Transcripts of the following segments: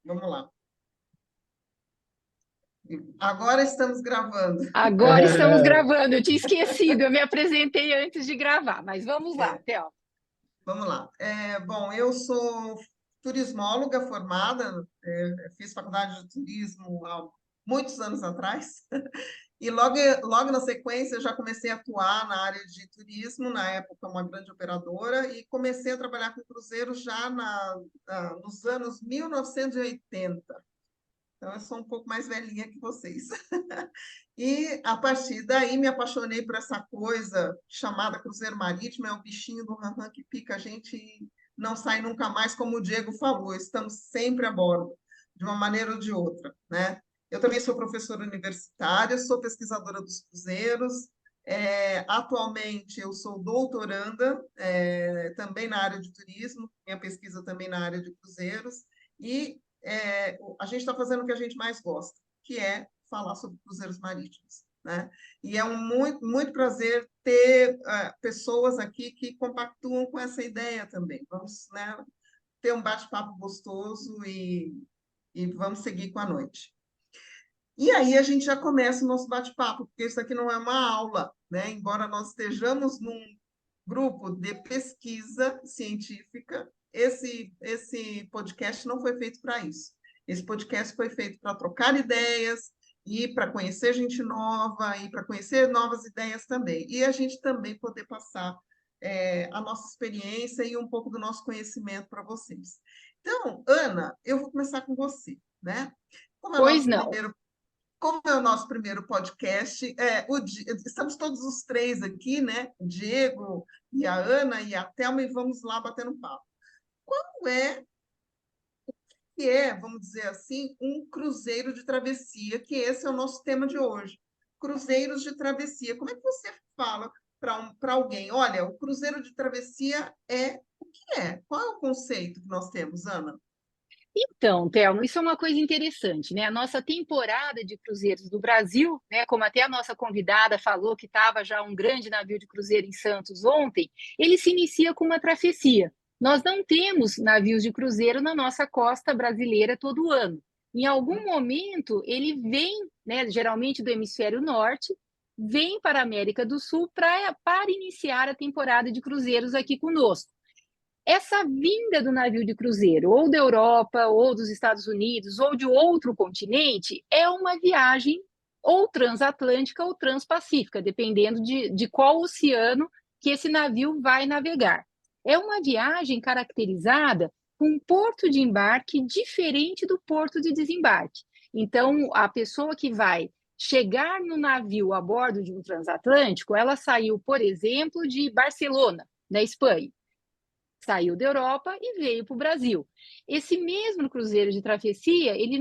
Vamos lá. Agora estamos gravando. Agora estamos gravando, eu tinha esquecido, eu me apresentei antes de gravar, mas vamos lá, Théo. Vamos lá. Bom, eu sou turismóloga formada, fiz faculdade de turismo há muitos anos atrás, e logo na sequência eu já comecei a atuar na área de turismo, na época uma grande operadora, e comecei a trabalhar com cruzeiros já nos anos 1980. Então, eu sou um pouco mais velhinha que vocês. E, a partir daí, me apaixonei por essa coisa chamada cruzeiro marítimo, é o bichinho do rã-rã que pica a gente e não sai nunca mais, como o Diego falou, estamos sempre a bordo, de uma maneira ou de outra, né? Eu também sou professora universitária, sou pesquisadora dos cruzeiros, atualmente eu sou doutoranda, também na área de turismo, minha pesquisa também na área de cruzeiros, e a gente está fazendo o que a gente mais gosta, que é falar sobre cruzeiros marítimos, né? E é um muito prazer ter pessoas aqui que compactuam com essa ideia também. Vamos, né, ter um bate-papo gostoso e vamos seguir com a noite. E aí a gente já começa o nosso bate-papo, porque isso aqui não é uma aula, né? Embora nós estejamos num grupo de pesquisa científica, esse podcast não foi feito para isso. Esse podcast foi feito para trocar ideias e para conhecer gente nova e para conhecer novas ideias também. E a gente também poder passar a nossa experiência e um pouco do nosso conhecimento para vocês. Então, Ana, eu vou começar com você, né? Como é o Pois nosso não. primeiro como é o nosso primeiro podcast, estamos todos os três aqui, né? O Diego e a Ana e a Thelma, e vamos lá batendo papo. Qual vamos dizer assim, um cruzeiro de travessia, que esse é o nosso tema de hoje. Cruzeiros de travessia. Como é que você fala para alguém? Olha, o cruzeiro de travessia é o que é? Qual é o conceito que nós temos, Ana? Então, Thelma, isso é uma coisa interessante, né? A nossa temporada de cruzeiros do Brasil, né? Como até a nossa convidada falou que estava já um grande navio de cruzeiro em Santos ontem, ele se inicia com uma travessia. Nós não temos navios de cruzeiro na nossa costa brasileira todo ano. Em algum momento, ele vem, né, geralmente do hemisfério norte, vem para a América do Sul para iniciar a temporada de cruzeiros aqui conosco. Essa vinda do navio de cruzeiro, ou da Europa, ou dos Estados Unidos, ou de outro continente, é uma viagem ou transatlântica ou transpacífica, dependendo de qual oceano que esse navio vai navegar. É uma viagem caracterizada com um porto de embarque diferente do porto de desembarque. Então, a pessoa que vai chegar no navio a bordo de um transatlântico, ela saiu, por exemplo, de Barcelona, na Espanha, saiu da Europa e veio para o Brasil. Esse mesmo cruzeiro de travessia, ele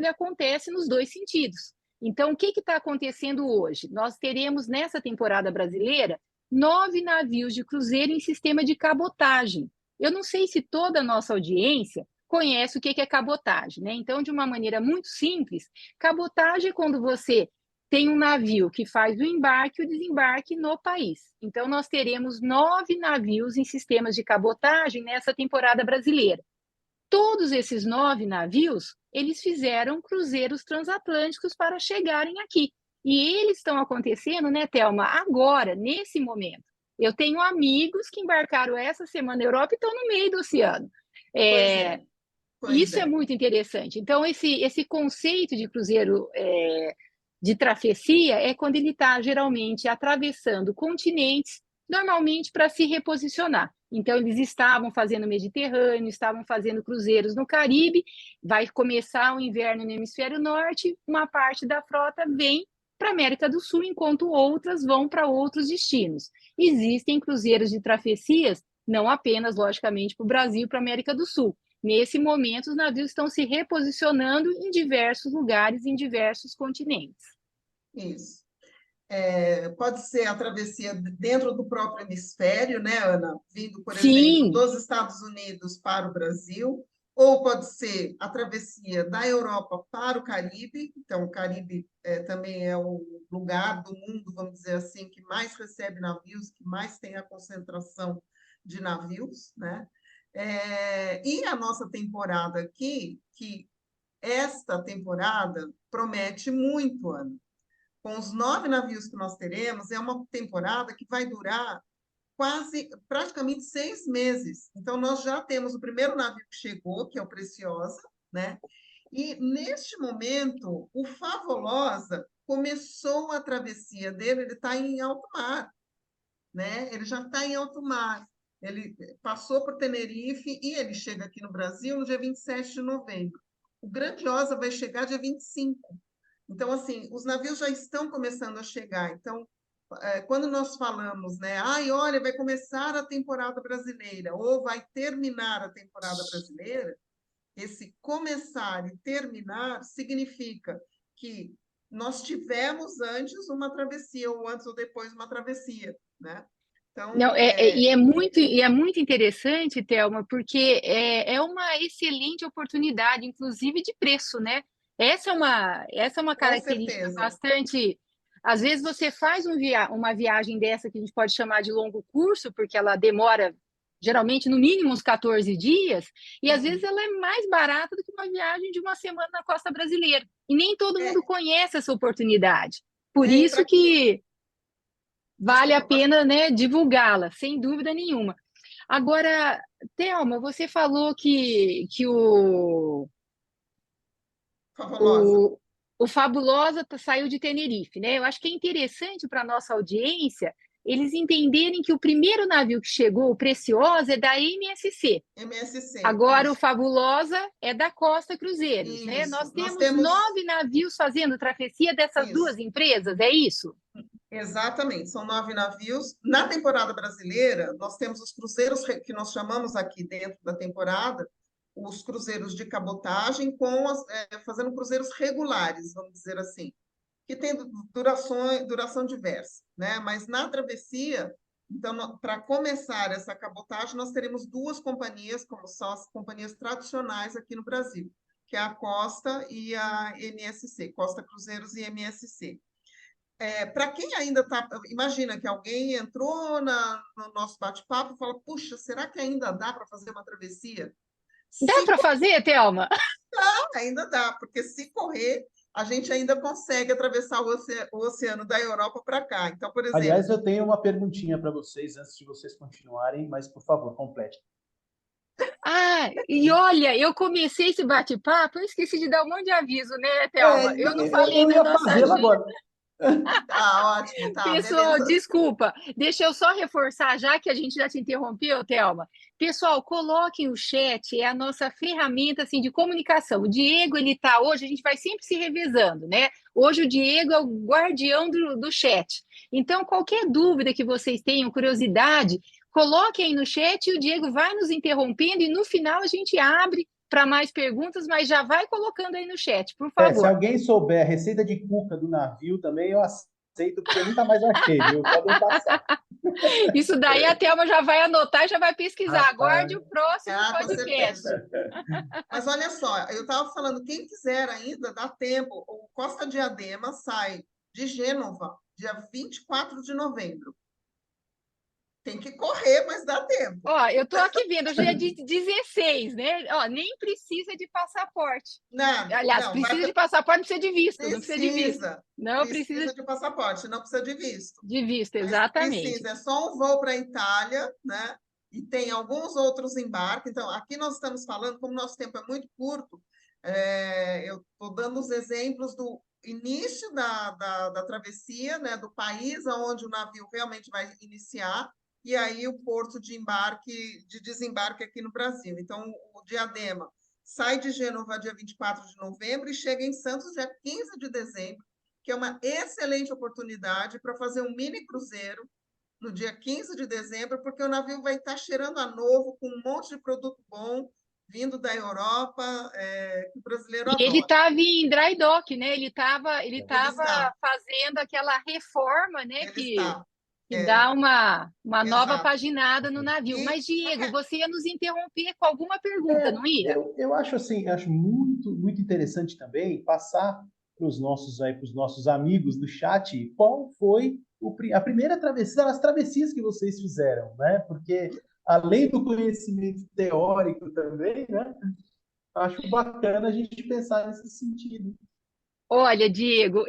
acontece nos dois sentidos. Então, o que está acontecendo hoje? Nós teremos nessa temporada brasileira 9 navios de cruzeiro em sistema de cabotagem. Eu não sei se toda a nossa audiência conhece o que é cabotagem, né? Então, de uma maneira muito simples, cabotagem é quando você tem um navio que faz o embarque e o desembarque no país. Então, nós teremos 9 navios em sistemas de cabotagem nessa temporada brasileira. Todos esses 9 navios, eles fizeram cruzeiros transatlânticos para chegarem aqui. E eles estão acontecendo, né, Thelma, agora, nesse momento. Eu tenho amigos que embarcaram essa semana na Europa e estão no meio do oceano. Pois É, é, pois isso é é. muito interessante. Então, esse conceito de cruzeiro de travessia é quando ele está geralmente atravessando continentes, normalmente para se reposicionar. Então, eles estavam fazendo Mediterrâneo, estavam fazendo cruzeiros no Caribe, vai começar o inverno no hemisfério norte, uma parte da frota vem para a América do Sul, enquanto outras vão para outros destinos. Existem cruzeiros de travessias, não apenas, logicamente, para o Brasil e para a América do Sul. Nesse momento, os navios estão se reposicionando em diversos lugares, em diversos continentes. Isso. Pode ser a travessia dentro do próprio hemisfério, né, Ana? Vindo, por exemplo, Sim, dos Estados Unidos para o Brasil, ou pode ser a travessia da Europa para o Caribe. Então, o Caribe também é o lugar do mundo, vamos dizer assim, que mais recebe navios, que mais tem a concentração de navios, né? E a nossa temporada aqui, que esta temporada promete muito, Ana. Com os 9 navios que nós teremos, é uma temporada que vai durar praticamente 6 meses. Então, nós já temos o primeiro navio que chegou, que é o Preciosa, né? E, neste momento, o Favolosa começou a travessia dele, ele está em alto mar, né? Ele já está em alto mar. Ele passou por Tenerife e ele chega aqui no Brasil no dia 27 de novembro. O Grandiosa vai chegar dia 25. Então, assim, os navios já estão começando a chegar. Então, quando nós falamos, né, ai, olha, vai começar a temporada brasileira ou vai terminar a temporada brasileira, esse começar e terminar significa que nós tivemos antes uma travessia, ou antes ou depois uma travessia, né? Não, Então, e é muito interessante, Thelma, porque é uma excelente oportunidade, inclusive de preço, né? Essa é uma com característica certeza, bastante. Às vezes você faz uma viagem dessa que a gente pode chamar de longo curso, porque ela demora geralmente no mínimo uns 14 dias, e às vezes sim. ela é mais barata do que uma viagem de uma semana na costa brasileira. E nem todo mundo conhece essa oportunidade. Por E isso para quem, que vale a desculpa, pena, né, divulgá-la, sem dúvida nenhuma. Agora, Thelma, você falou que fabulosa. o, o Fabulosa saiu de Tenerife, né? Eu acho que é interessante para a nossa audiência eles entenderem que o primeiro navio que chegou, o Preciosa, é da MSC. MSC, Agora, o isso, Fabulosa é da Costa Cruzeiros, né? isso. Nós Nós temos temos 9 navios fazendo travessia dessas isso. duas empresas, é isso? Exatamente, são 9 navios. Na temporada brasileira, nós temos os cruzeiros que nós chamamos aqui dentro da temporada, os cruzeiros de cabotagem fazendo cruzeiros regulares, vamos dizer assim, que tem duração diversa, né? Mas na travessia, então, para começar essa cabotagem, nós teremos duas companhias, como são as companhias tradicionais aqui no Brasil, que é a Costa e a MSC, Costa Cruzeiros e MSC. Para quem ainda está, imagina que alguém entrou no nosso bate-papo e fala, puxa, será que ainda dá para fazer uma travessia? Dá Se para fazer, Thelma? ainda dá, porque se correr, a gente ainda consegue atravessar o oceano da Europa para cá. Então, por exemplo, Aliás, eu tenho uma perguntinha para vocês antes de vocês continuarem, mas por favor, complete. Ah, e olha, eu comecei esse bate-papo, eu esqueci de dar um monte de aviso, né, Thelma? Eu não falei Eu na ia nossa fazê-lo agenda. agora. tá ótimo, tá, Pessoal, beleza. desculpa, deixa eu só reforçar, já que a gente já te interrompeu, Thelma. Pessoal, coloquem o chat, é a nossa ferramenta assim, de comunicação. O Diego, ele tá hoje, a gente vai sempre se revezando, né? Hoje o Diego é o guardião do chat. Então, qualquer dúvida que vocês tenham, curiosidade, coloquem aí no chat e o Diego vai nos interrompendo e no final a gente abre para mais perguntas, mas já vai colocando aí no chat, por Se favor. alguém souber a receita de cuca do navio também, eu aceito, porque eu nunca mais achei, viu? Podem passar. Isso daí a Thelma já vai anotar e já vai pesquisar. Aguarde Rapaz, o próximo Com certeza. podcast. Mas olha só, eu estava falando, quem quiser ainda, dá tempo. O Costa Diadema sai de Gênova, dia 24 de novembro. Tem que correr, mas dá tempo. Ó, eu tô aqui vendo, hoje é de 16, né? Ó, nem precisa de passaporte. Nada, Aliás, não, precisa de passaporte, não precisa de visto, não precisa de visto. precisa, Não precisa precisa de passaporte, não precisa de visto. de visto, Mas exatamente. precisa, é só um voo para a Itália, né? E tem alguns outros embarques. Então, aqui nós estamos falando, como nosso tempo é muito curto, eu estou dando os exemplos do início da travessia, né? Do país onde o navio realmente vai iniciar, e aí o porto de embarque, de desembarque aqui no Brasil. Então, o Diadema sai de Gênova dia 24 de novembro e chega em Santos dia 15 de dezembro, que é uma excelente oportunidade para fazer um mini cruzeiro no dia 15 de dezembro, porque o navio vai estar cheirando a novo, com um monte de produto bom, vindo da Europa, que o brasileiro E ele adora. estava em dry dock, né? Ele Ele tava está, fazendo aquela reforma, né? ele Que, está. que dá uma nova Exato. paginada no navio. E Mas, só Diego, que você ia nos interromper com alguma pergunta, não ia? eu acho assim, acho muito, muito interessante também passar para os nossos amigos do chat, qual foi a primeira travessia, as travessias que vocês fizeram, né? Porque além do conhecimento teórico também, né? Acho bacana a gente pensar nesse sentido. Olha, Diego,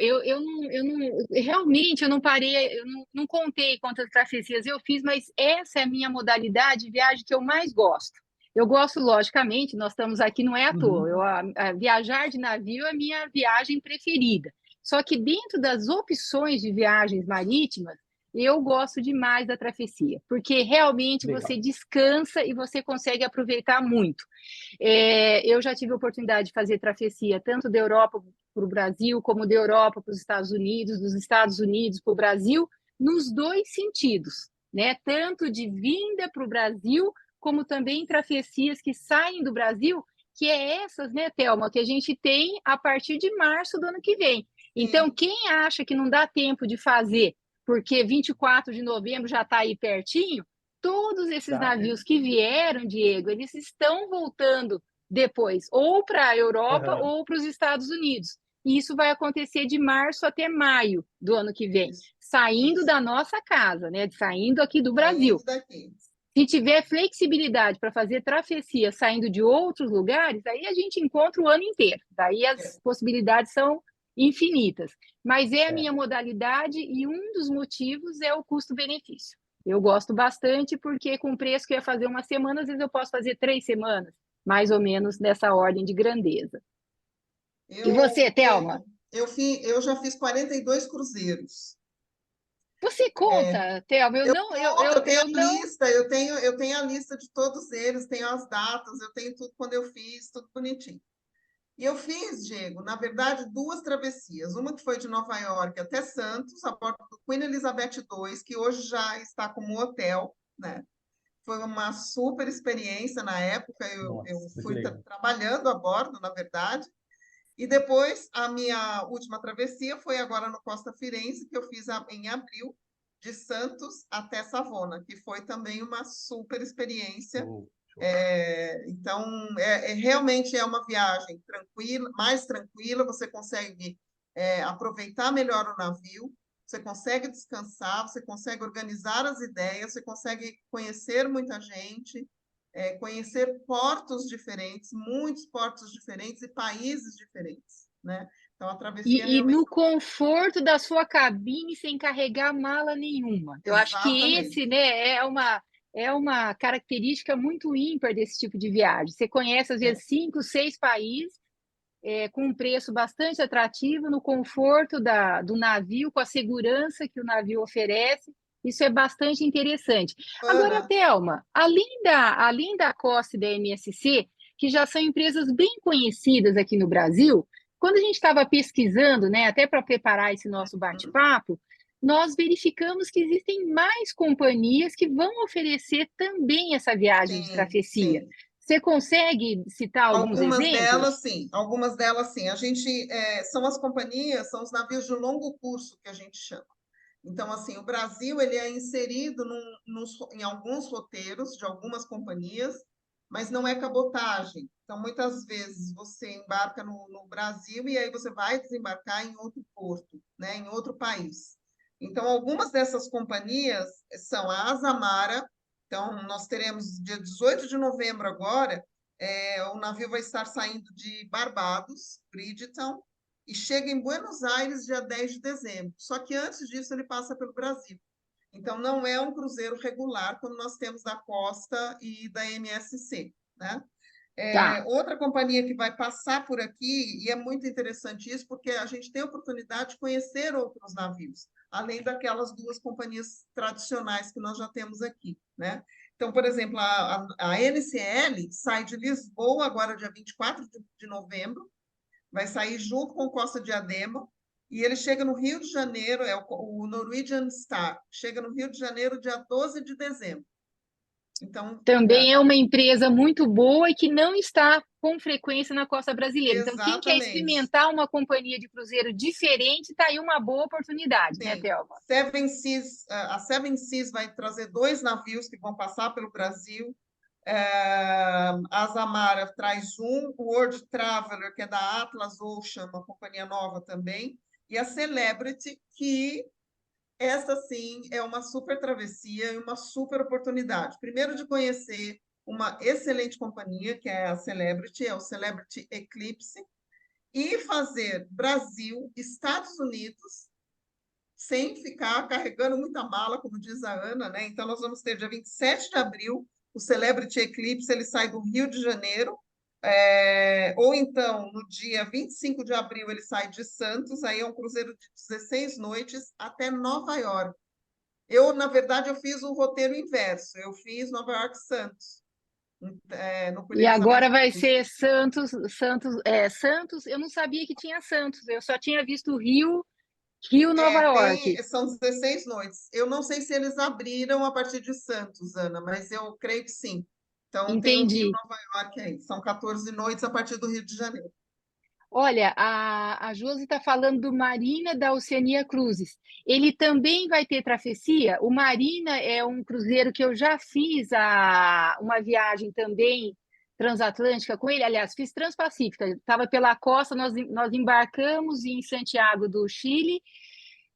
realmente eu não parei, eu não contei quantas travessias eu fiz, mas essa é a minha modalidade de viagem que eu mais gosto. Eu gosto, logicamente, nós estamos aqui, não é à toa. Uhum. Viajar de navio é a minha viagem preferida. Só que dentro das opções de viagens marítimas, eu gosto demais da travessia, porque realmente você Legal. descansa e você consegue aproveitar muito. Eu já tive a oportunidade de fazer travessia tanto da Europa para o Brasil, como da Europa para os Estados Unidos, dos Estados Unidos para o Brasil, nos dois sentidos, né? Tanto de vinda para o Brasil, como também travessias que saem do Brasil, que é essas, né, Thelma, que a gente tem a partir de março do ano que vem. Então, Sim, quem acha que não dá tempo de fazer, porque 24 de novembro já está aí pertinho, todos esses Tá. navios que vieram, Diego, eles estão voltando depois, ou para a Europa Aham. ou para os Estados Unidos. E isso vai acontecer de março até maio do ano que vem, isso, saindo isso. da nossa casa, né? Saindo aqui do Brasil. Saindo daqui. Se tiver flexibilidade para fazer travessia saindo de outros lugares, aí a gente encontra o ano inteiro. Daí É. as possibilidades são infinitas. Mas é a minha É. modalidade e um dos motivos é o custo-benefício. Eu gosto bastante porque com o preço que eu ia fazer uma semana, às vezes eu posso fazer 3 semanas, mais ou menos nessa ordem de grandeza. E você, Eu, Thelma? eu já fiz 42 cruzeiros. Você É, conta, Thelma? Eu eu não, conto, eu tenho eu a não. lista, eu tenho a lista de todos eles, tenho as datas, eu tenho tudo quando eu fiz, tudo bonitinho. E eu fiz, Diego, na verdade, duas travessias. Uma que foi de Nova York até Santos, a bordo do Queen Elizabeth II, que hoje já está como hotel, né? Foi uma super experiência na época. Eu Nossa, muito fui legal. trabalhando a bordo, na verdade. E depois, a minha última travessia foi agora no Costa Firenze, que eu fiz em abril, de Santos até Savona, que foi também uma super experiência. Show, show. Então, realmente é uma viagem tranquila, mais tranquila, você consegue aproveitar melhor o navio, você consegue descansar, você consegue organizar as ideias, você consegue conhecer muita gente, conhecer portos diferentes, muitos portos diferentes e países diferentes, né? Então, a travessia E realmente... no conforto da sua cabine sem carregar mala nenhuma. Eu acho que esse, Exatamente. né, é uma característica muito ímpar desse tipo de viagem. Você conhece, às É, vezes, 5, 6 países, com um preço bastante atrativo, no conforto do navio, com a segurança que o navio oferece. Isso é bastante interessante. Agora, Ana, Thelma, além da Costa e da MSC, que já são empresas bem conhecidas aqui no Brasil, quando a gente estava pesquisando, né, até para preparar esse nosso uhum, bate-papo, nós verificamos que existem mais companhias que vão oferecer também essa viagem de sim, travessia. sim. Você consegue citar alguns Algumas delas, exemplos? sim. Algumas delas, sim. A gente são as companhias, são os navios de longo curso que a gente chama. Então, assim, o Brasil ele é inserido em alguns roteiros de algumas companhias, mas não é cabotagem. Então, muitas vezes você embarca no Brasil e aí você vai desembarcar em outro porto, né, em outro país. Então, algumas dessas companhias são a Azamara. Então, nós teremos dia 18 de novembro agora, o navio vai estar saindo de Barbados, Bridgetown, e chega em Buenos Aires dia 10 de dezembro. Só que antes disso ele passa pelo Brasil. Então não é um cruzeiro regular como nós temos da Costa e da MSC, né? Tá. Outra companhia que vai passar por aqui, e é muito interessante isso, porque a gente tem a oportunidade de conhecer outros navios, além daquelas duas companhias tradicionais que nós já temos aqui, né? Então, por exemplo, a NCL sai de Lisboa agora, dia 24 de novembro, vai sair junto com o Costa Diadema, e ele chega no Rio de Janeiro, o Norwegian Star, chega no Rio de Janeiro dia 12 de dezembro. Então, Também é uma empresa muito boa e que não está com frequência na costa brasileira. Então, quem quer exatamente. experimentar uma companhia de cruzeiro diferente, está aí uma boa oportunidade, né, Sim. Thelma? A Seven Seas vai trazer dois navios que vão passar pelo Brasil. A Azamara traz o World Traveler, que é da Atlas Ocean, uma companhia nova também, e a Celebrity, que Essa sim é uma super travessia e uma super oportunidade. Primeiro de conhecer uma excelente companhia, que é a Celebrity, é o Celebrity Eclipse, e fazer Brasil, Estados Unidos, sem ficar carregando muita mala, como diz a Ana, né? Então, nós vamos ter dia 27 de abril, o Celebrity Eclipse, ele sai do Rio de Janeiro, ou então, no dia 25 de abril, ele sai de Santos, aí é um cruzeiro de 16 noites até Nova York. Na verdade, eu fiz o roteiro inverso, eu fiz Nova York Santos, por E agora Elizabeth vai Cruise. ser Santos, eu não sabia que tinha Santos, eu só tinha visto Rio, Nova York. São 16 noites. Eu não sei se eles abriram a partir de Santos, Ana, mas eu creio que sim. Então, tem o Rio, Entendi. Nova York aí. São 14 noites a partir do Rio de Janeiro. Olha, a Josi está falando do Marina da Oceania Cruises. Ele também vai ter travessia. O Marina é um cruzeiro que eu já fiz uma viagem também transatlântica com ele. Aliás, fiz transpacífica. Estava pela costa, nós embarcamos em Santiago do Chile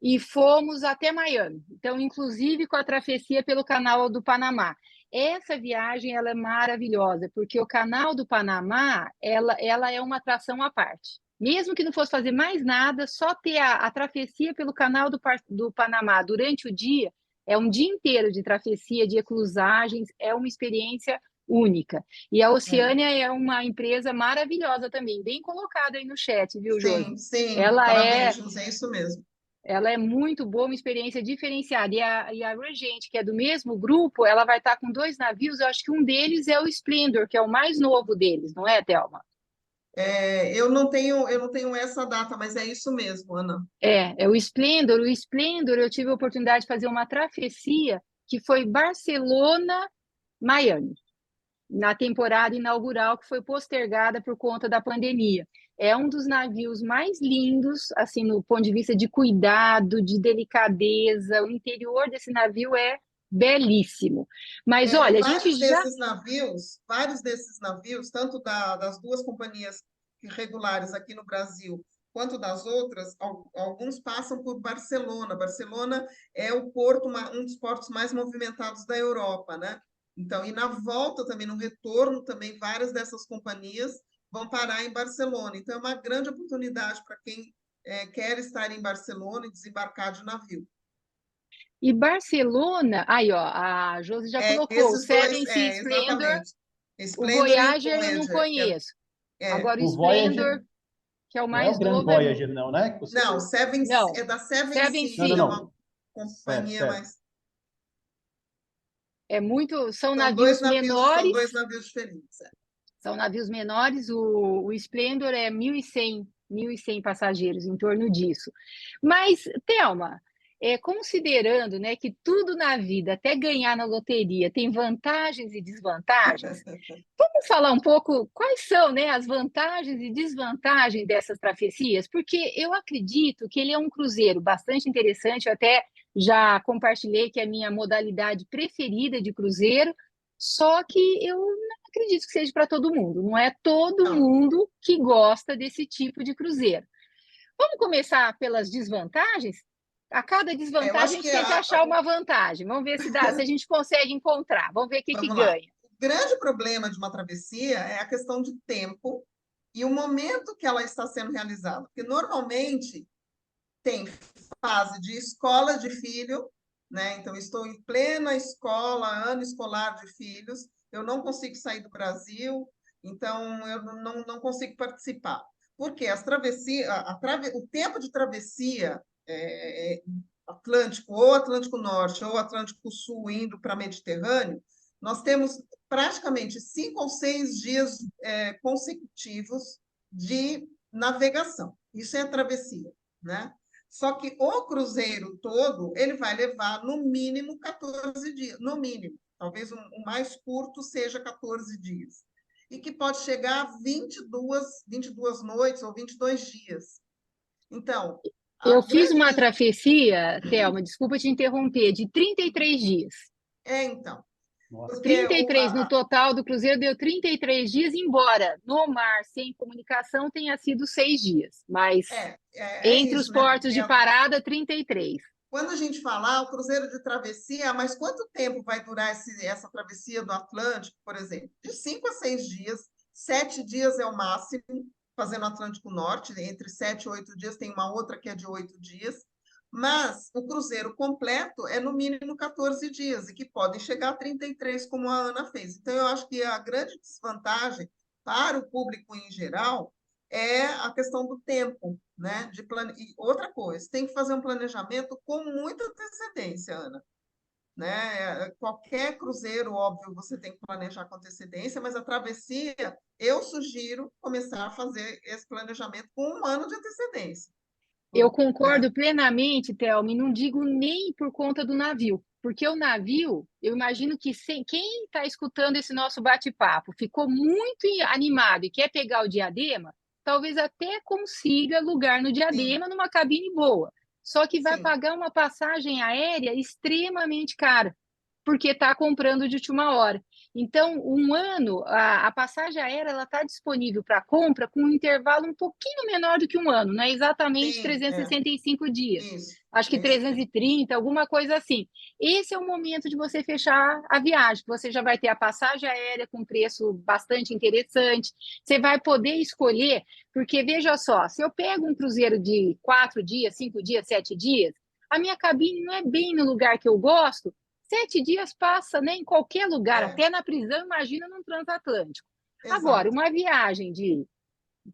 e fomos até Miami. Então, inclusive com a travessia pelo Canal do Panamá. Essa viagem ela é maravilhosa, porque o Canal do Panamá ela é uma atração à parte. Mesmo que não fosse fazer mais nada, só ter a travessia pelo Canal do Panamá durante o dia, é um dia inteiro de travessia, de eclusagens, é uma experiência única. E a É. Oceânia é uma empresa maravilhosa também, bem colocada aí no chat, viu, Josi? Sim, sim. Ela Parabéns, é José, é isso mesmo. ela é muito boa, uma experiência diferenciada. E a Regent, que é do mesmo grupo, ela vai estar com 2 navios. Eu acho que um deles é o Splendor, que é o mais novo deles, não é, Thelma? Eu não tenho essa data, mas é isso mesmo, Ana. É o Splendor. O Splendor, eu tive a oportunidade de fazer uma travessia que foi Barcelona-Miami, na temporada inaugural, que foi postergada por conta da pandemia. É um dos navios mais lindos, assim, no ponto de vista de cuidado, de delicadeza. O interior desse navio é belíssimo. Mas olha, a gente já. Vários desses navios, tanto das duas companhias regulares aqui no Brasil, quanto das outras, alguns passam por Barcelona. Barcelona é um dos portos mais movimentados da Europa, né? Então, e na volta também, no retorno também, várias dessas companhias vão parar em Barcelona. Então, é uma grande oportunidade para quem quer estar em Barcelona e desembarcar de navio. E Barcelona, aí ó, a Josi já colocou o Esses dois, Seven Sea Splendor, exatamente. o Splendor e o Voyager eu não Voyager. conheço. É. Agora o O Voyager Splendor, que é o não é o mais Grand novo, Voyager, não, né? Que você Não, viu? não, É da Seven Seven Sea, Não, não, Sea. é uma não. Certo, companhia certo. mais. São São dois navios diferentes. navios menores, o Splendor é 1.100 passageiros, em torno disso. Mas, Thelma, considerando, né, que tudo na vida, até ganhar na loteria, tem vantagens e desvantagens, vamos falar um pouco quais são, né, as vantagens e desvantagens dessas travessias? Porque eu acredito que ele é um cruzeiro bastante interessante, eu até já compartilhei que é a minha modalidade preferida de cruzeiro, só que eu não acredito que seja para todo mundo, não é todo Não, mundo que gosta desse tipo de cruzeiro. Vamos começar pelas desvantagens? A cada eu desvantagem a acho gente que tenta achar uma vantagem. Vamos ver se a gente consegue encontrar. Vamos ver o que que vamos lá. ganha. O grande problema de uma travessia é a questão de tempo e o momento que ela está sendo realizada. Porque normalmente tem fase de escola de filho, né? Então, estou em plena escola, ano escolar de filhos, eu não consigo sair do Brasil, então eu não consigo participar. Porque as travessias, o tempo de travessia Atlântico, ou Atlântico Norte, ou Atlântico Sul, indo para Mediterrâneo, nós temos praticamente 5 ou 6 dias consecutivos de navegação. Isso é travessia, né? Só que o cruzeiro todo, ele vai levar no mínimo 14 dias, no mínimo. Talvez o mais curto seja 14 dias. E que pode chegar a 22 noites ou 22 dias. Então, a Eu fiz grande... uma travessia, Thelma, desculpa te interromper, de 33 dias. Então, Nossa. porque 33 no total do cruzeiro deu 33 dias, embora no mar, sem comunicação, tenha sido 6 dias. Mas é entre os isso, né? portos de parada, 33. quando a gente fala o cruzeiro de travessia, mas quanto tempo vai durar essa travessia do Atlântico, por exemplo? De 5 a 6 dias, 7 dias é o máximo, fazendo Atlântico Norte, entre 7 e 8 dias, tem uma outra que é de 8 dias, mas o cruzeiro completo é no mínimo 14 dias, e que podem chegar a 33, como a Ana fez. Então, eu acho que a grande desvantagem para o público em geral é a questão do tempo, né? E outra coisa, tem que fazer um planejamento com muita antecedência, Ana. Né? Qualquer cruzeiro, óbvio, você tem que planejar com antecedência, mas a travessia, eu sugiro começar a fazer esse planejamento com 1 ano de antecedência. Eu Né? concordo plenamente, Thelma, e não digo nem por conta do navio, porque o navio, eu imagino que quem está escutando esse nosso bate-papo ficou muito animado e quer pegar o Diadema, talvez até consiga lugar no Sim, Diadema numa cabine boa, só que vai sim, pagar uma passagem aérea extremamente cara, porque está comprando de última hora. Então, 1 ano, a passagem aérea está disponível para compra com um intervalo um pouquinho menor do que 1 ano, não é exatamente sim, 365 dias. isso, Acho que é isso mesmo. 330, alguma coisa assim. Esse é o momento de você fechar a viagem. Você já vai ter a passagem aérea com preço bastante interessante. Você vai poder escolher, porque veja só, se eu pego um cruzeiro de 4 dias, 5 dias, 7 dias, a minha cabine não é bem no lugar que eu gosto. 7 dias passa, né, em qualquer lugar, É, até na prisão, imagina num transatlântico. Agora, exato, uma viagem de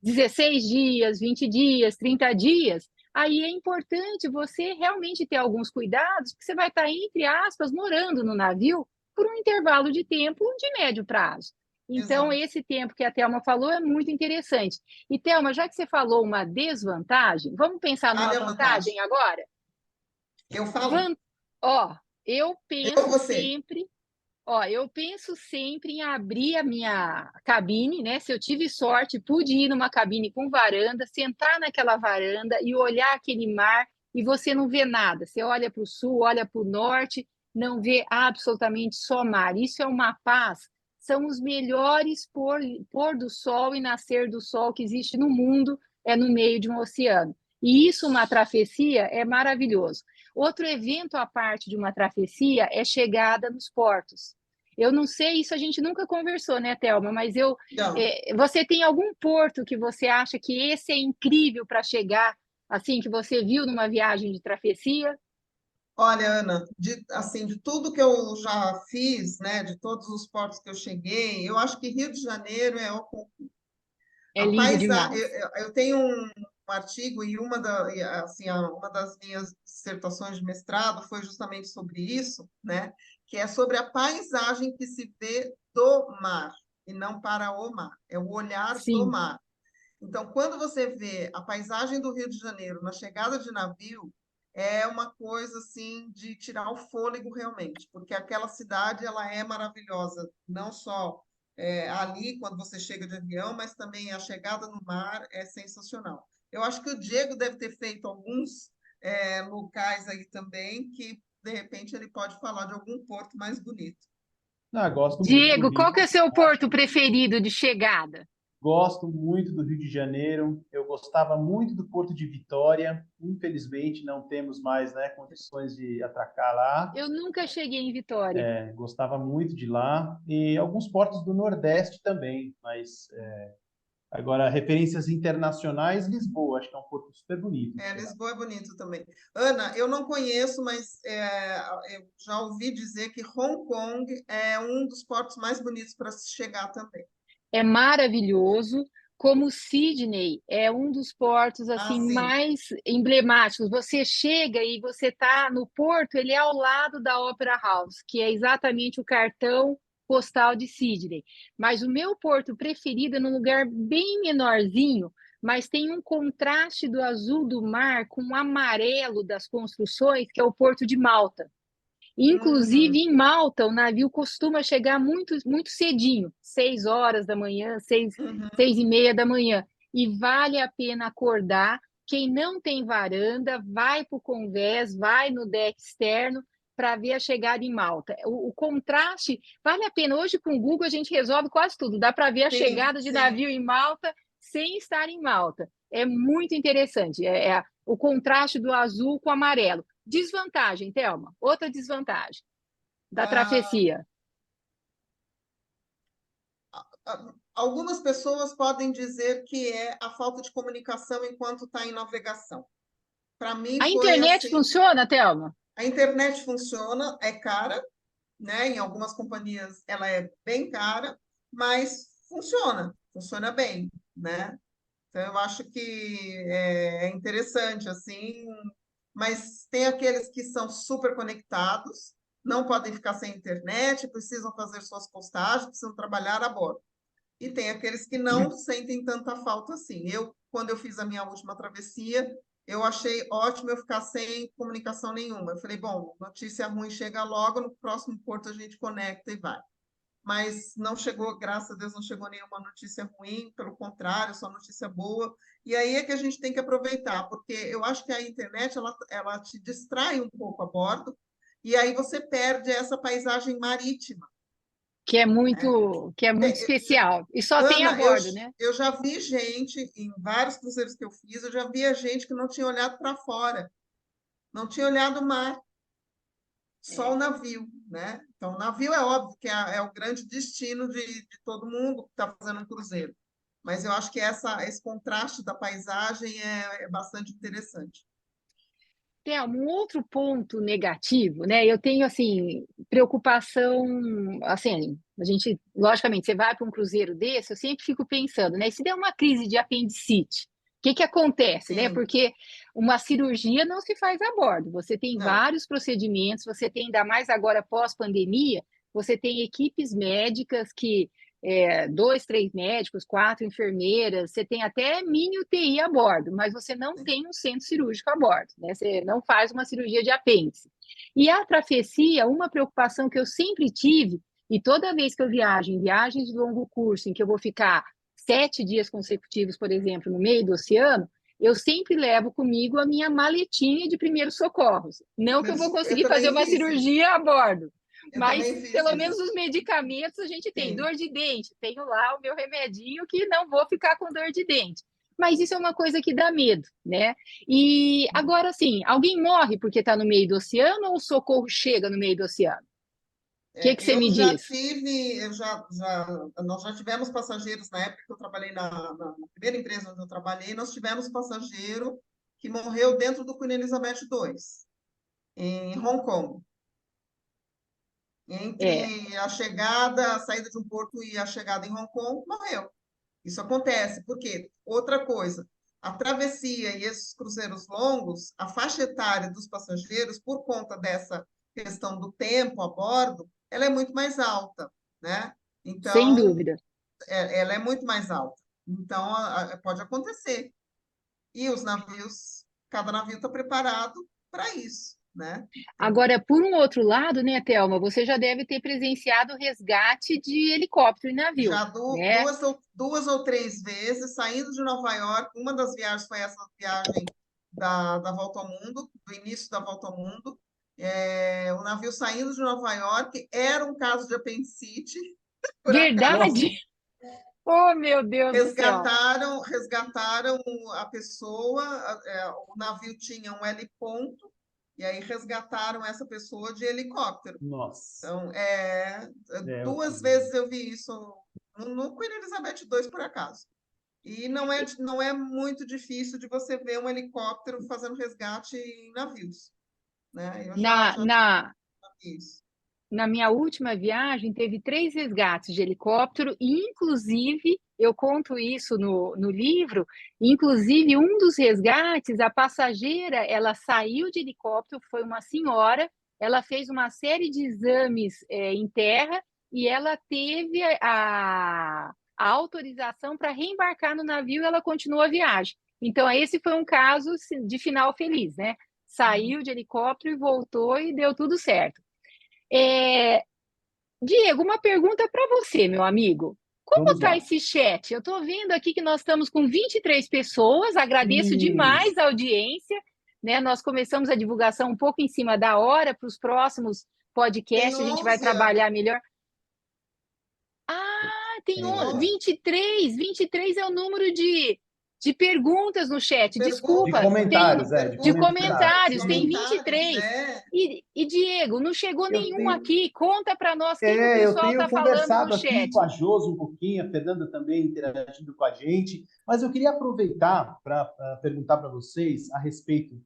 16 dias, 20 dias, 30 dias, aí é importante você realmente ter alguns cuidados, porque você vai estar, entre aspas, morando no navio por um intervalo de tempo de médio prazo. Então, exato. esse tempo que a Thelma falou é muito interessante. E, Thelma, já que você falou uma desvantagem, vamos pensar numa Olha a vantagem. vantagem agora? Eu falo, Van... Ó, eu eu ou penso você? sempre eu penso sempre em abrir a minha cabine, né? Se eu tive sorte, pude ir numa cabine com varanda, sentar naquela varanda e olhar aquele mar e você não vê nada. Você olha para o sul, olha para o norte, não vê absolutamente só mar. Isso é uma paz. São os melhores pôr do sol e nascer do sol que existe no mundo, é no meio de um oceano. E isso, uma travessia, é maravilhoso. Outro evento à parte de uma travessia é chegada nos portos. Eu não sei, isso a gente nunca conversou, né, Thelma? Mas Então, você tem algum porto que você acha que esse é incrível para chegar, assim, que você viu numa viagem de travessia? olha, Ana, assim, de tudo que eu já fiz, né, de todos os portos que eu cheguei, eu acho que Rio de Janeiro é É a lindo paisagem. demais. Eu tenho um artigo e uma das minhas dissertações de mestrado foi justamente sobre isso, né, que é sobre a paisagem que se vê do mar e não para o mar, é o olhar do Sim. mar. Então, quando você vê a paisagem do Rio de Janeiro na chegada de navio, é uma coisa assim de tirar o fôlego realmente, porque aquela cidade ela é maravilhosa, não só ali quando você chega de avião, mas também a chegada no mar é sensacional. Eu acho que o Diego deve ter feito alguns locais aí também que de repente ele pode falar de algum porto mais bonito. Ah, gosto muito do Diego, qual que é Rio. o seu porto preferido de chegada? Gosto muito do Rio de Janeiro. Eu gostava muito do Porto de Vitória. Infelizmente, não temos mais, né, condições de atracar lá. Eu nunca cheguei em Vitória. Gostava muito de lá. E alguns portos do Nordeste também. Mas agora, referências internacionais, Lisboa. Acho que é um porto super bonito de chegar. Lisboa é bonito também. Ana, eu não conheço, mas eu já ouvi dizer que Hong Kong é um dos portos mais bonitos para se chegar também. É maravilhoso, como Sydney é um dos portos Ah, assim sim. mais emblemáticos. Você chega e você está no porto, ele é ao lado da Opera House, que é exatamente o cartão postal de Sydney. Mas o meu porto preferido é num lugar bem menorzinho, mas tem um contraste do azul do mar com o amarelo das construções, que é o Porto de Malta. Inclusive, Uhum, em Malta, o navio costuma chegar muito, muito cedinho, 6 horas da manhã, uhum. 6h30 da manhã. E vale a pena acordar. Quem não tem varanda, vai para o convés, vai no deck externo para ver a chegada em Malta. O contraste vale a pena. Hoje, com o Google, a gente resolve quase tudo. Dá para ver a Sim, chegada de sim. navio em Malta sem estar em Malta. É muito interessante. O contraste do azul com o amarelo. Desvantagem, Thelma, outra desvantagem da Ah, travessia. algumas pessoas podem dizer que é a falta de comunicação enquanto está em navegação. Para mim A foi internet assim, funciona, Thelma? a internet funciona, é cara, né? Em algumas companhias ela é bem cara, mas funciona bem, né? Então eu acho que é interessante assim, mas tem aqueles que são super conectados, não podem ficar sem internet, precisam fazer suas postagens, precisam trabalhar a bordo. E tem aqueles que não sentem tanta falta assim. Quando eu fiz a minha última travessia, eu achei ótimo eu ficar sem comunicação nenhuma. Eu falei, bom, notícia ruim chega logo, no próximo porto a gente conecta e vai. Mas não chegou, graças a Deus, não chegou nenhuma notícia ruim, pelo contrário, só notícia boa. E aí é que a gente tem que aproveitar, porque eu acho que a internet ela te distrai um pouco a bordo, e aí você perde essa paisagem marítima, né? Que é muito especial. E só tem a Ana, bordo, né? eu já vi gente, em vários cruzeiros que eu fiz, eu já via gente que não tinha olhado para fora, não tinha olhado o mar, só o É. navio, né? Então, o navio é óbvio que é o grande destino de todo mundo que está fazendo um cruzeiro. Mas eu acho que esse contraste da paisagem é bastante interessante. Thelma, um outro ponto negativo, né? Eu tenho assim preocupação, assim, a gente, logicamente, você vai para um cruzeiro desse, eu sempre fico pensando, né? Se der uma crise de apendicite, o que que acontece, né? Sim, Porque uma cirurgia não se faz a bordo. Você tem não. vários procedimentos, você tem ainda mais agora pós-pandemia, você tem equipes médicas que dois, três médicos, quatro enfermeiras, você tem até mini UTI a bordo, mas você não tem um centro cirúrgico a bordo, né? Você não faz uma cirurgia de apêndice. E a trafecia, uma preocupação que eu sempre tive, e toda vez que eu viajo, em viagens de longo curso, em que eu vou ficar 7 dias consecutivos, por exemplo, no meio do oceano, eu sempre levo comigo a minha maletinha de primeiros socorros. Não que eu vou Eu conseguir fazer também uma fiz isso. cirurgia a bordo, Eu mas também fiz pelo menos isso. os medicamentos a gente tem. Sim. Dor de dente, tenho lá o meu remedinho que não vou ficar com dor de dente. Mas isso é uma coisa que dá medo, né? E agora sim, alguém morre porque está no meio do oceano ou o socorro chega no meio do oceano? O que que você Eu me já diz? tive, nós já tivemos passageiros na época que eu trabalhei na primeira empresa onde eu trabalhei, nós tivemos passageiro que morreu dentro do Queen Elizabeth II, em Hong Kong. É, Entre a chegada, a saída de um porto e a chegada em Hong Kong, morreu. Isso acontece, porque outra coisa, a travessia e esses cruzeiros longos, a faixa etária dos passageiros, por conta dessa questão do tempo a bordo, ela é muito mais alta, né? sem Então, dúvida. ela é muito mais alta. Então, pode acontecer. E os navios, cada navio está preparado para isso, né? Tem, Agora, por um outro lado, né, Thelma, você já deve ter presenciado o resgate de helicóptero e navio, já né? duas ou três vezes, saindo de Nova York, uma das viagens foi essa viagem da Volta ao Mundo, do início da Volta ao Mundo. O navio saindo de Nova York era um caso de apendicite, por acaso. Nossa, Verdade? Oh, meu Deus do céu. Resgataram a pessoa, o navio tinha um heliponto, e aí resgataram essa pessoa de helicóptero. nossa. Então, É duas horrível. vezes eu vi isso no Queen Elizabeth II, por acaso. E não é muito difícil de você ver um helicóptero fazendo resgate em navios, né? Eu Na, já na, vi isso. na minha última viagem, teve 3 resgates de helicóptero, e, inclusive, eu conto isso no livro, inclusive, um dos resgates, a passageira, ela saiu de helicóptero, foi uma senhora, ela fez uma série de exames em terra, e ela teve a autorização para reembarcar no navio, e ela continuou a viagem. Então, esse foi um caso de final feliz, né? Uhum. Saiu de helicóptero e voltou e deu tudo certo. É, Diego, uma pergunta para você, meu amigo. Como Vamos está lá. esse chat? Eu estou vendo aqui que nós estamos com 23 pessoas, agradeço demais Isso. a audiência, né? Nós começamos a divulgação um pouco em cima da hora, para os próximos Tem podcasts a gente vai 11 anos. trabalhar melhor. Ah, tem Tem 11. 23, 23 é o número de De perguntas no chat, Perguntas, De desculpa, comentários, de comentários. comentários, tem comentários, 23. E Diego, não chegou Eu nenhum tenho, aqui. Conta para nós o que o eu pessoal tenho está falando no conversado aqui com chat. a Josi um pouquinho, a Fernanda também interagindo com a gente, mas eu queria aproveitar para perguntar para vocês a respeito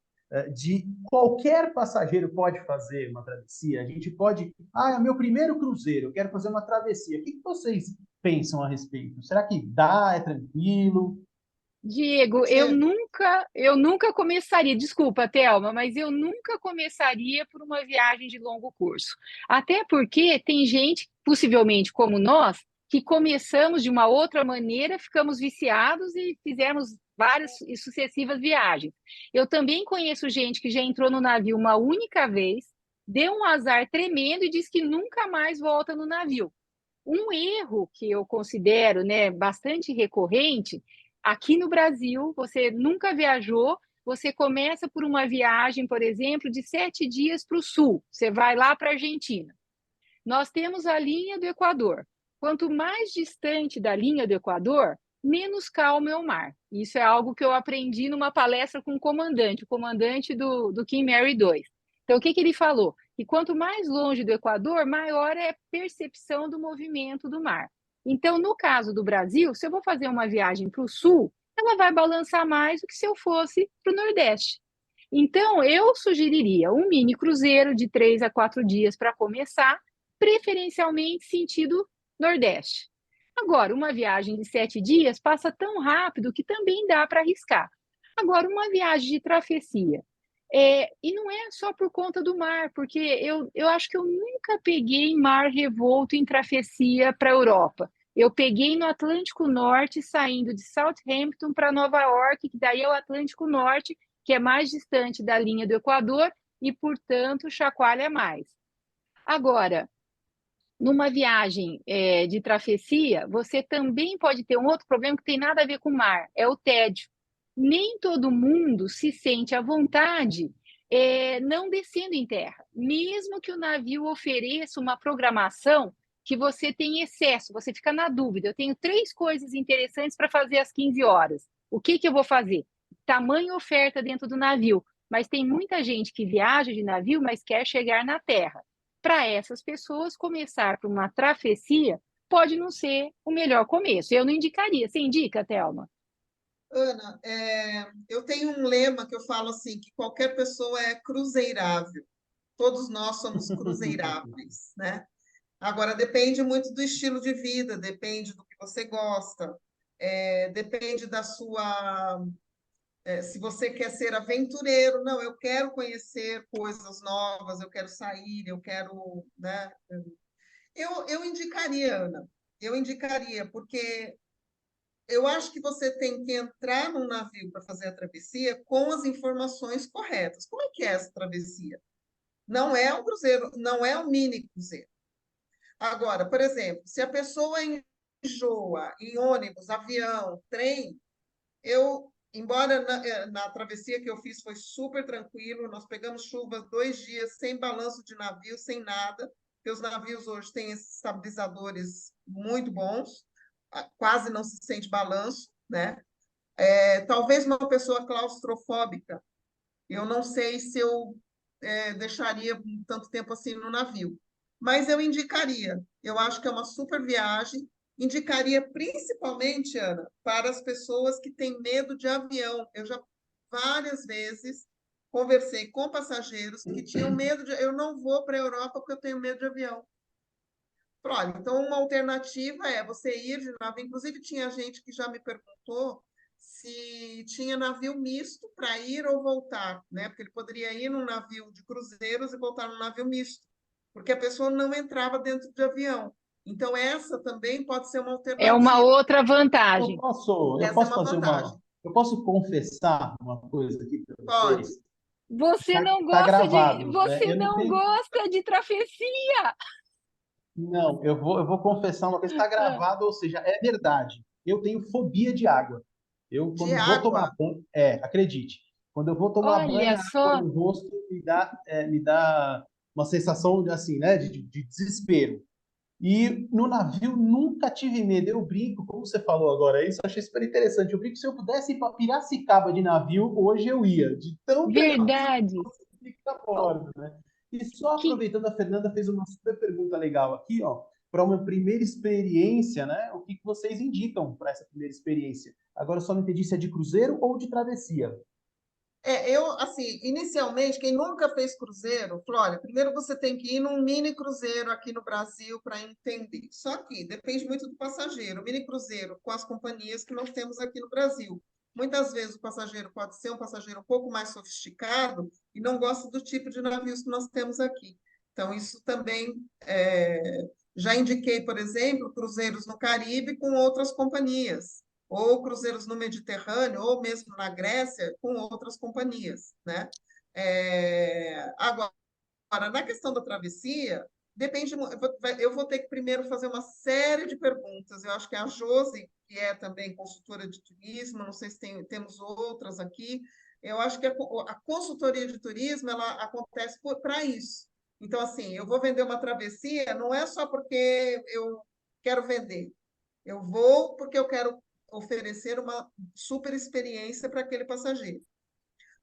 de qualquer passageiro pode fazer uma travessia. A gente pode, é meu primeiro cruzeiro, eu quero fazer uma travessia. O que vocês pensam a respeito? Será que dá? É tranquilo? Diego, eu nunca começaria, desculpa, Thelma, mas eu nunca começaria por uma viagem de longo curso. Até porque tem gente, possivelmente como nós, que começamos de uma outra maneira, ficamos viciados e fizemos várias e sucessivas viagens. Eu também conheço gente que já entrou no navio uma única vez, deu um azar tremendo e diz que nunca mais volta no navio. Um erro que eu considero, né, bastante recorrente, aqui no Brasil, você nunca viajou, você começa por uma viagem, por exemplo, de 7 dias para o sul, você vai lá para a Argentina. Nós temos a linha do Equador. Quanto mais distante da linha do Equador, menos calmo é o mar. Isso é algo que eu aprendi numa palestra com o comandante do Kim Mary 2. Então, o que ele falou? Que quanto mais longe do Equador, maior é a percepção do movimento do mar. Então, no caso do Brasil, se eu vou fazer uma viagem para o sul, ela vai balançar mais do que se eu fosse para o Nordeste. Então, eu sugeriria um mini cruzeiro de 3 a 4 dias para começar, preferencialmente sentido Nordeste. Agora, uma viagem de 7 dias passa tão rápido que também dá para arriscar. Agora, uma viagem de travessia, e não é só por conta do mar, porque eu acho que eu nunca peguei mar revolto em travessia para a Europa. Eu peguei no Atlântico Norte, saindo de Southampton para Nova York, que daí é o Atlântico Norte, que é mais distante da linha do Equador e, portanto, chacoalha mais. Agora, numa viagem de travessia, você também pode ter um outro problema que tem nada a ver com o mar, é o tédio. Nem todo mundo se sente à vontade não descendo em terra, mesmo que o navio ofereça uma programação que você tem excesso, você fica na dúvida. Eu tenho 3 coisas interessantes para fazer às 15 horas. O que eu vou fazer? Tamanho oferta dentro do navio, mas tem muita gente que viaja de navio, mas quer chegar na terra. Para essas pessoas, começar por uma travessia pode não ser o melhor começo. Eu não indicaria. Você indica, Thelma? Ana, eu tenho um lema que eu falo assim, que qualquer pessoa é cruzeirável. Todos nós somos cruzeiráveis, né? Agora, depende muito do estilo de vida, depende do que você gosta, depende da sua... se você quer ser aventureiro, não, eu quero conhecer coisas novas, eu quero sair, eu quero, né? Eu indicaria, Ana, eu indicaria, porque eu acho que você tem que entrar num navio para fazer a travessia com as informações corretas. Como é que é essa travessia? Não é um cruzeiro, não é um mini cruzeiro. Agora, por exemplo, se a pessoa enjoa em ônibus, avião, trem, embora na travessia que eu fiz foi super tranquilo, nós pegamos chuva 2 dias sem balanço de navio, sem nada, porque os navios hoje têm esses estabilizadores muito bons, quase não se sente balanço, né? Talvez uma pessoa claustrofóbica, eu não sei se eu deixaria tanto tempo assim no navio, mas eu indicaria. Eu acho que é uma super viagem. Indicaria principalmente, Ana, para as pessoas que têm medo de avião. Eu já várias vezes conversei com passageiros que tinham medo de. Eu não vou para a Europa porque eu tenho medo de avião. Olha, então uma alternativa é você ir de navio. Inclusive, tinha gente que já me perguntou se tinha navio misto para ir ou voltar, né? Porque ele poderia ir num navio de cruzeiros e voltar num navio misto, porque a pessoa não entrava dentro de avião. Então, essa também pode ser uma É uma alternativa. outra Eu vantagem. posso, eu Essa é posso uma fazer vantagem. eu posso confessar uma coisa aqui para Pode. vocês? Você não Tá gosta de, gravado, né? você Eu não não tenho, gosta de travessia. não, eu vou confessar uma coisa, está gravado, ou seja, é verdade. Eu tenho fobia de água. Eu, De quando vou tomar água. banho, acredite, quando eu vou tomar banho, Olha a água só, no rosto me dá uma sensação assim, né, de desespero. E no navio nunca tive medo. Eu brinco, como você falou agora, isso eu achei super interessante. Eu brinco, se eu pudesse ir para Piracicaba de navio, hoje eu ia, de tão tranquilo que Verdade. você fica a bordo, né? E só Que aproveitando, a Fernanda fez uma super pergunta legal aqui, ó, para uma primeira experiência, né? O que que vocês indicam para essa primeira experiência? Agora eu só não entendi se é de cruzeiro ou de travessia. Eu, assim, inicialmente, quem nunca fez cruzeiro, falou, olha, primeiro você tem que ir num mini cruzeiro aqui no Brasil para entender. Só que depende muito do passageiro. O mini cruzeiro com as companhias que nós temos aqui no Brasil. Muitas vezes o passageiro pode ser um passageiro um pouco mais sofisticado e não gosta do tipo de navios que nós temos aqui. Então, isso também já indiquei, por exemplo, cruzeiros no Caribe com outras companhias ou cruzeiros no Mediterrâneo, ou mesmo na Grécia, com outras companhias, né? Agora, na questão da travessia, depende, eu vou ter que primeiro fazer uma série de perguntas. Eu acho que a Josi, que é também consultora de turismo, não sei se temos outras aqui, eu acho que a consultoria de turismo ela acontece para isso. Então, assim, eu vou vender uma travessia, não é só porque eu quero vender, eu vou porque eu quero oferecer uma super experiência para aquele passageiro.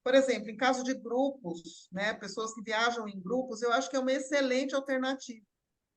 Por exemplo, em caso de grupos, né, pessoas que viajam em grupos, eu acho que é uma excelente alternativa.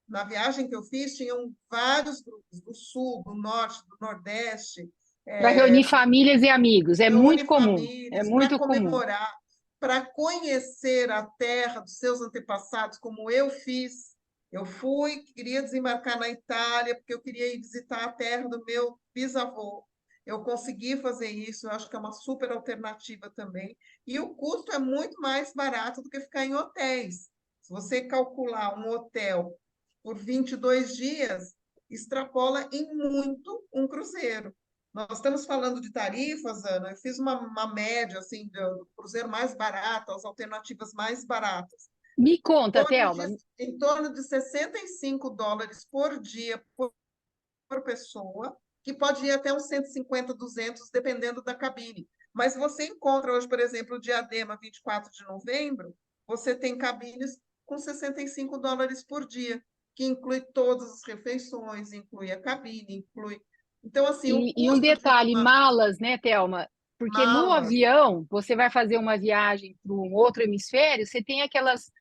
Na viagem que eu fiz, tinham vários grupos do Sul, do Norte, do Nordeste, para reunir famílias e amigos, é muito reúne comum, é famílias para muito comum. comemorar, para conhecer a terra dos seus antepassados, como eu fiz. Eu fui, queria desembarcar na Itália, porque eu queria ir visitar a terra do meu bisavô. Eu consegui fazer isso, eu acho que é uma super alternativa também. E o custo é muito mais barato do que ficar em hotéis. Se você calcular um hotel por 22 dias, extrapola em muito um cruzeiro. Nós estamos falando de tarifas, Ana. Eu fiz uma média assim do cruzeiro mais barato, as alternativas mais baratas. Me Em conta, torno de, Thelma, em torno de US$ 65 por dia por pessoa, que pode ir até uns 150, 200, dependendo da cabine. Mas você encontra hoje, por exemplo, o Diadema 24 de novembro, você tem cabines com US$ 65 por dia, que inclui todas as refeições, inclui a cabine, inclui. Então, assim, o e um custo de detalhe, uma malas, né, Thelma? Porque no mala, avião, você vai fazer uma viagem para um outro hemisfério, você tem aquelas.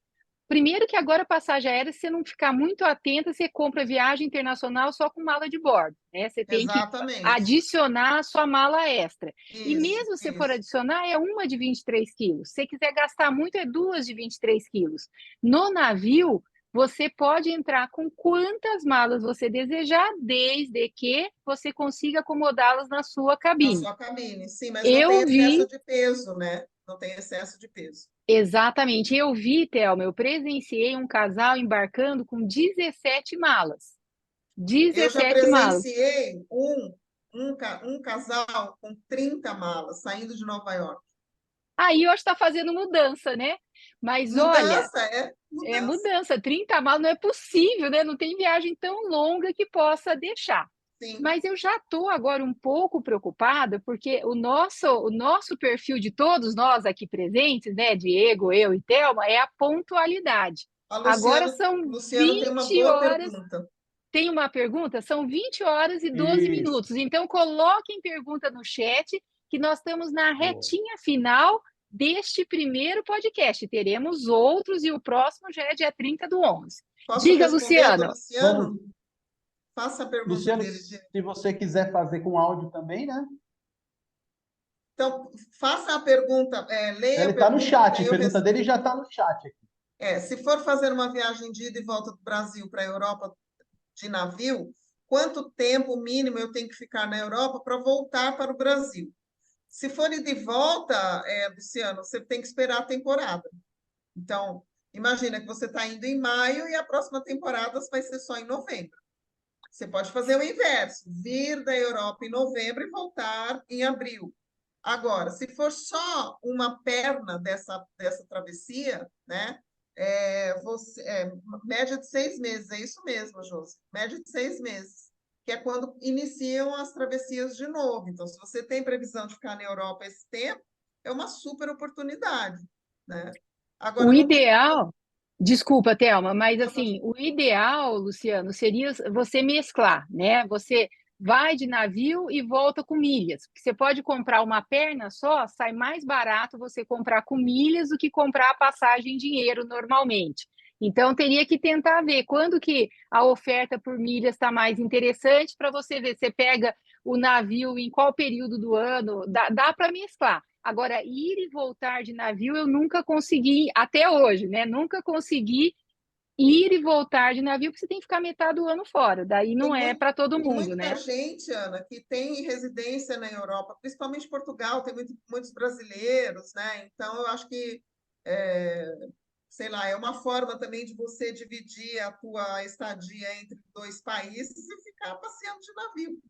Primeiro que agora a passagem aérea, se você não ficar muito atenta, você compra viagem internacional só com mala de bordo, né? Você tem que exatamente. adicionar a sua mala extra. E Isso, mesmo se for isso. adicionar, é uma de 23 quilos. Se você quiser gastar muito, é duas de 23 quilos. No navio, você pode entrar com quantas malas você desejar, desde que você consiga acomodá-las na sua Na cabine. sua cabine, sim, mas não tem Eu excesso vi de peso, né? Não tem excesso de peso. Exatamente. Eu vi, Thelma, eu presenciei um casal embarcando com 17 malas. Eu já 17 malas. presenciei um casal com 30 malas saindo de Nova York. Aí eu acho que está fazendo mudança, né? Mas olha, Mudança, é é mudança. mudança. 30 malas não é possível, né? Não tem viagem tão longa que possa deixar. Sim, Mas eu já estou agora um pouco preocupada, porque o nosso perfil de todos nós aqui presentes, né, Diego, eu e Thelma, é a pontualidade. a Agora Luciana, são Luciana tem uma 20 boa horas. pergunta. Tem uma pergunta? São 20 horas e 12 Isso. minutos. Então, coloquem pergunta no chat, que nós estamos na Boa. retinha final deste primeiro podcast. Teremos outros e o próximo já é dia 30 do 11. Posso Diga, responder a do Luciano. Luciano? Vamos, Faça a pergunta Luciano, dele. se você quiser fazer com áudio também, né? Então, faça a pergunta, leia Ele a está no pergunta, que chat, aí a eu pergunta respondo. dele já está no chat aqui. Se for fazer uma viagem de ida e volta do Brasil para a Europa de navio, quanto tempo mínimo eu tenho que ficar na Europa para voltar para o Brasil? Se for ir de volta, Luciano, você tem que esperar a temporada. Então, imagina que você está indo em maio e a próxima temporada vai ser só em novembro. Você pode fazer o inverso, vir da Europa em novembro e voltar em abril. Agora, se for só uma perna dessa travessia, né? Média de 6 meses, é isso mesmo, Josi. Média de 6 meses, que é quando iniciam as travessias de novo. Então, se você tem previsão de ficar na Europa esse tempo, é uma super oportunidade, né? O Agora, não tem ideal. Desculpa, Thelma, mas Não, pode- assim, o ideal, Luciano, seria você mesclar, né? Você vai de navio e volta com milhas. Porque você pode comprar uma perna só, sai mais barato você comprar com milhas do que comprar a passagem em dinheiro normalmente. Então, teria que tentar ver quando que a oferta por milhas está mais interessante para você ver. Você pega o navio em qual período do ano, dá para mesclar. Agora, ir e voltar de navio eu nunca consegui, até hoje, né? Nunca consegui ir e voltar de navio, porque você tem que ficar metade do ano fora. Daí Tem não é muito, para todo tem mundo, muita né? gente, Ana, que tem residência na Europa, principalmente Portugal, tem muitos brasileiros, né? Então, eu acho que, sei lá, é uma forma também de você dividir a tua estadia entre dois países e ficar passeando de navio.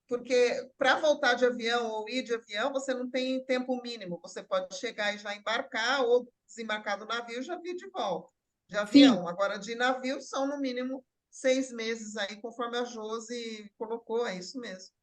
Porque para voltar de avião ou ir de avião, você não tem tempo mínimo. Você pode chegar e já embarcar ou desembarcar do navio e já vir de volta de Sim. avião. Agora, de navio são no mínimo 6 meses aí, conforme a Josi colocou, é isso mesmo.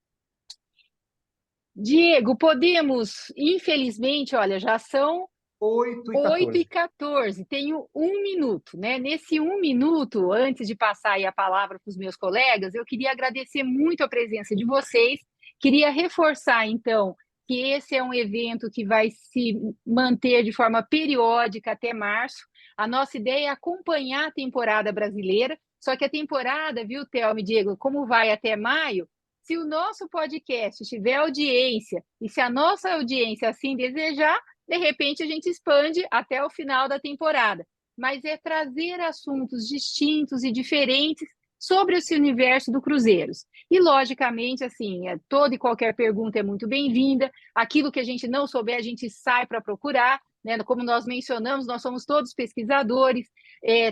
Diego, podemos, infelizmente, olha, já são 8 e 8 e 14. 14. Tenho um minuto, né? Nesse um minuto, antes de passar aí a palavra para os meus colegas, eu queria agradecer muito a presença de vocês. Queria reforçar, então, que esse é um evento que vai se manter de forma periódica até março. A nossa ideia é acompanhar a temporada brasileira, só que a temporada, viu, Thelma e Diego, como vai até maio, se o nosso podcast tiver audiência e se a nossa audiência assim desejar, de repente a gente expande até o final da temporada. Mas é trazer assuntos distintos e diferentes sobre esse universo do Cruzeiros. E, logicamente, assim, toda e qualquer pergunta é muito bem-vinda. Aquilo que a gente não souber, a gente sai para procurar. Né? Como nós mencionamos, nós somos todos pesquisadores,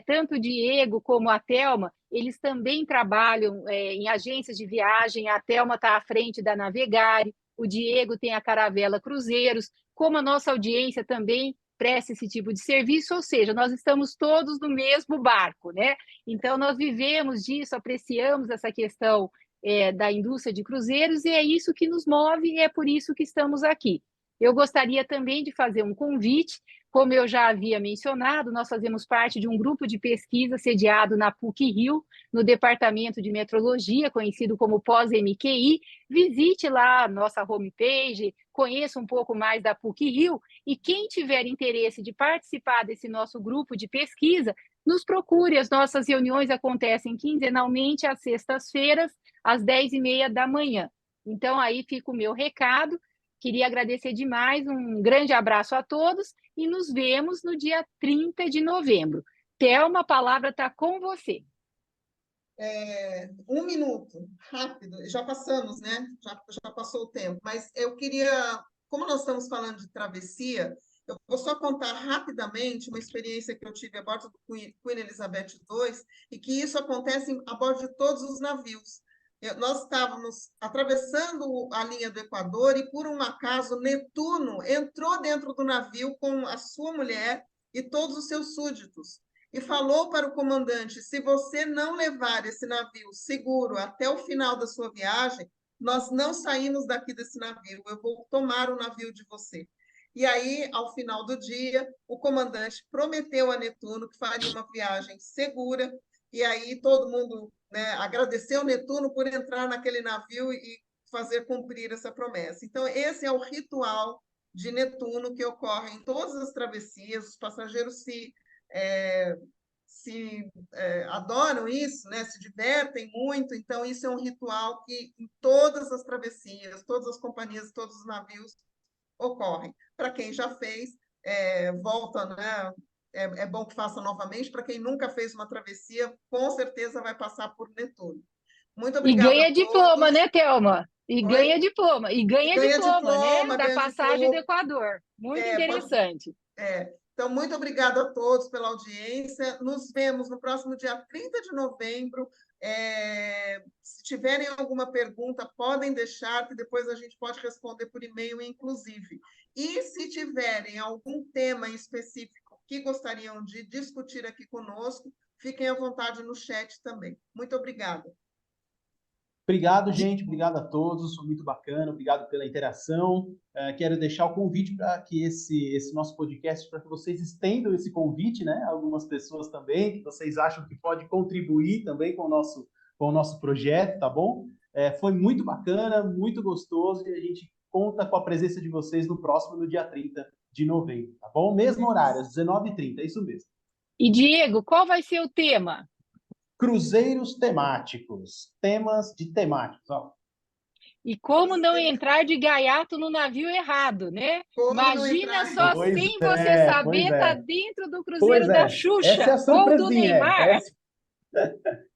tanto o Diego como a Thelma, eles também trabalham em agências de viagem. A Thelma está à frente da Navegare, o Diego tem a Caravela Cruzeiros, como a nossa audiência também presta esse tipo de serviço, ou seja, nós estamos todos no mesmo barco, né? Então, nós vivemos disso, apreciamos essa questão da indústria de cruzeiros e é isso que nos move e é por isso que estamos aqui. Eu gostaria também de fazer um convite, como eu já havia mencionado, nós fazemos parte de um grupo de pesquisa sediado na PUC-Rio, no Departamento de Metrologia, conhecido como Pós-MQI. Visite lá a nossa homepage, conheça um pouco mais da PUC-Rio e quem tiver interesse de participar desse nosso grupo de pesquisa, nos procure. As nossas reuniões acontecem quinzenalmente às sextas-feiras, às 10h30 da manhã. Então, aí fica o meu recado. Queria agradecer demais, um grande abraço a todos e nos vemos no dia 30 de novembro. Thelma, a palavra está com você. Um minuto, rápido, já passamos, né? Já passou o tempo, mas eu queria, como nós estamos falando de travessia, eu vou só contar rapidamente uma experiência que eu tive a bordo do Queen Elizabeth II, e que isso acontece a bordo de todos os navios. Nós estávamos atravessando a linha do Equador e, por um acaso, Netuno entrou dentro do navio com a sua mulher e todos os seus súditos e falou para o comandante: se você não levar esse navio seguro até o final da sua viagem, nós não saímos daqui desse navio, eu vou tomar o navio de você. E aí, ao final do dia, o comandante prometeu a Netuno que faria uma viagem segura, e aí todo mundo, né, agradeceu Netuno por entrar naquele navio e fazer cumprir essa promessa. Então, esse é o ritual de Netuno que ocorre em todas as travessias, os passageiros adoram isso, né? Se divertem muito, então isso é um ritual que em todas as travessias, todas as companhias, todos os navios ocorrem. Para quem já fez, volta, né? É bom que faça novamente. Para quem nunca fez uma travessia, com certeza vai passar por Netuno. Muito E obrigada a ganha diploma, todos. né, Thelma? E Oi? ganha diploma. E E ganha diploma, né? Da ganha passagem do diploma. Equador. Muito Pode interessante. Então, muito obrigada a todos pela audiência. Nos vemos no próximo dia 30 de novembro. Se tiverem alguma pergunta, podem deixar, que depois a gente pode responder por e-mail, inclusive. E se tiverem algum tema específico que gostariam de discutir aqui conosco, fiquem à vontade no chat também. Muito obrigada. Obrigado, gente. Obrigado a todos. Foi muito bacana. Obrigado pela interação. Quero deixar o convite para que esse nosso podcast, para que vocês estendam esse convite, né? A algumas pessoas também, que vocês acham que pode contribuir também com o nosso projeto, tá bom? Foi muito bacana, muito gostoso, e a gente conta com a presença de vocês no próximo, no dia 30 de novembro, tá bom? Mesmo horário, às 19h30, é isso mesmo. E, Diego, qual vai ser o tema? Cruzeiros temáticos, temas de temáticos, ó. E como não entrar de gaiato no navio errado, né? Como não Imagina entrar? só, sem você saber, tá dentro do Cruzeiro da Xuxa Essa é a ou do surpresinha. Neymar.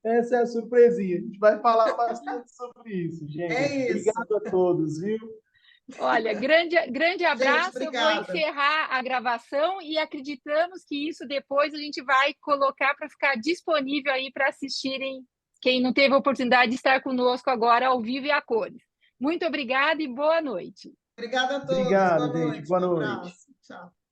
Essa é a surpresinha. A gente vai falar bastante sobre isso, gente. É isso. Obrigado a todos, viu? Olha, grande abraço. Gente, eu vou encerrar a gravação e acreditamos que isso depois a gente vai colocar para ficar disponível aí para assistirem quem não teve a oportunidade de estar conosco agora ao vivo e a cores. Muito obrigada e boa noite. Obrigada a todos. Obrigado, Boa gente. noite. Boa Um noite. abraço. Tchau.